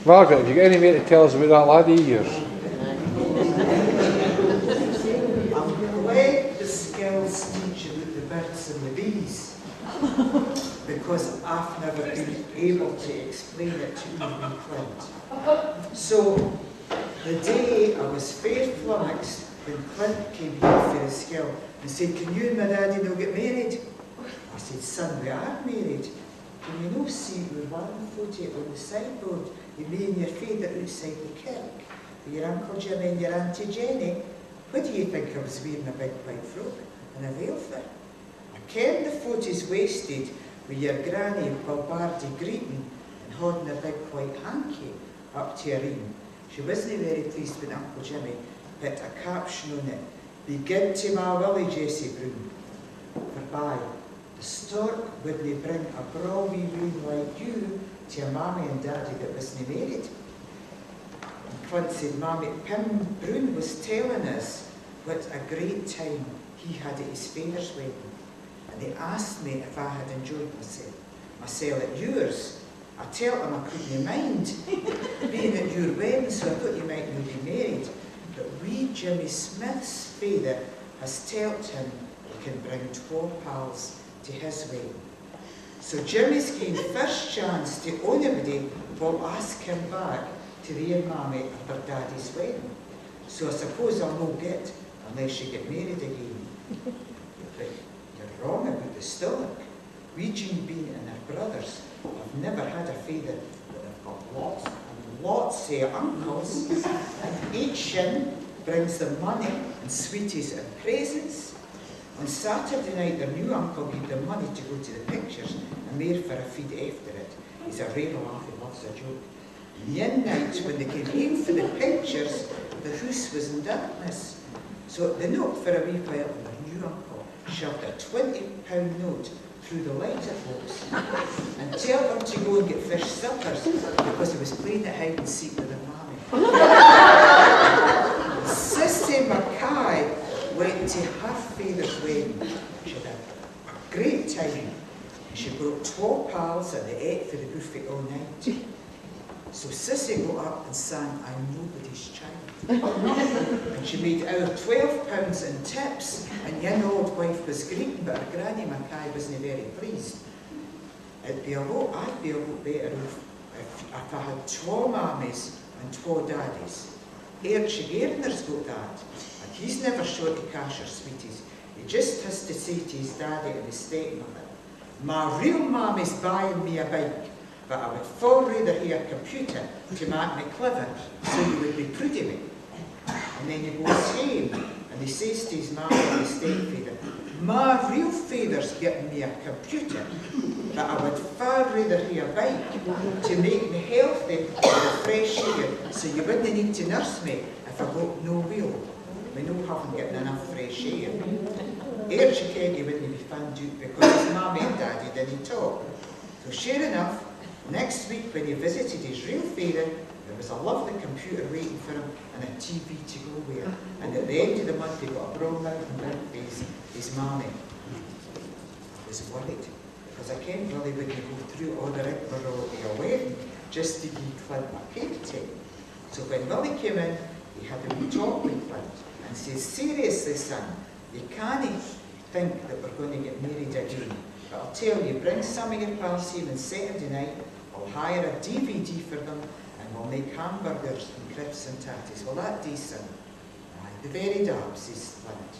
Margaret, have you got any more to tell us about that laddie of yours? I'm glad the skills teach about the birds and the bees, because I've never been able to explain it to Oor Clint. So, the day I was fair flummoxed when Clint came here for his skill and said, "Can you and my daddy no get married?" I said, "Son, we are married. Can you no see we're one photo on the sideboard, you me and your father outside the Kirk, with your Uncle Jimmy and your Auntie Jenny? What do you think I was wearing a big white frock and a veil for? I ken the photo's wasted with your granny Balbardi greeting and holding a big white hanky up to her ear. She wasn't very pleased when Uncle Jimmy put a caption on it, 'Be good to my Willie, Jessie Broom.' Forby, the stork wouldn't bring a braw wee room like you to your mammy and daddy that wasn't married." And Clint said, "Mammy, Pim Broom was telling us what a great time he had at his father's wedding. And he asked me if I had enjoyed myself at yours. I told him I couldn't mind being at your wedding, so I thought you might not be married. But wee Jimmy Smith's father has told him he can bring 12 pals to his wedding. So Jimmy's gained first chance to anybody will ask him back to their mammy at their daddy's wedding. So I suppose I'll no get unless you get married again." But you're wrong about the stork. We Jean Bean and her brothers have never had a father, but they've got lots and lots of uncles, and each shin brings them money and sweeties and presents. On Saturday night, their new uncle gave them money to go to the pictures and there for a feed after it. He's a rare laugh, he loves a joke. And the night when they came home for the pictures, the house was in darkness. So they knocked for a wee while and their new uncle shoved a £20 note through the letterbox and told them to go and get fish suppers because he was playing at hide and seek with their mammy. Sissy Mackay went to her father's wedding. She had a great time. She brought 12 pals and they ate for the buffet all night. So Sissy got up and sang "I'm Nobody's Child." And she made out £12 in tips, and young old wife was greeting, but her granny Mackay wasn't very pleased. I'd be a lot better off if I had 2 mammies and 2 daddies. Archie Gardner's got that, and he's never short of cash or sweeties. He just has to say to his daddy and his stepmother, "My real mammy's buying me a bike, but I would far rather have a computer to make me clever, so you would be proud of me." And then he goes home and he says to his mammy and his stepfather, "My real father's getting me a computer, but I would far rather have a bike to make me healthy with a fresh air, so you wouldn't need to nurse me if I got no wheel. We no haven't getting enough fresh air." Archie Keggy wouldn't be found out because his mammy and daddy didn't talk. So sure enough, next week when he visited his real father, there was a lovely computer waiting for him and a TV to go with. And at the end of the month he got a brown mouth and big face, his mammy was worried because I can't really wouldn't go through all the rigmarole of your wedding just to give Clint a cake take. So when Willie came in, he had a wee talk with Clint and says, "Seriously, son, you can't think that we're going to get married again. But I'll tell you, bring some of your pals here on Saturday night, I'll hire a DVD for them, and we'll make hamburgers and crisps and tatties. Will that do, son?" "Aye, the very dark," says Clint.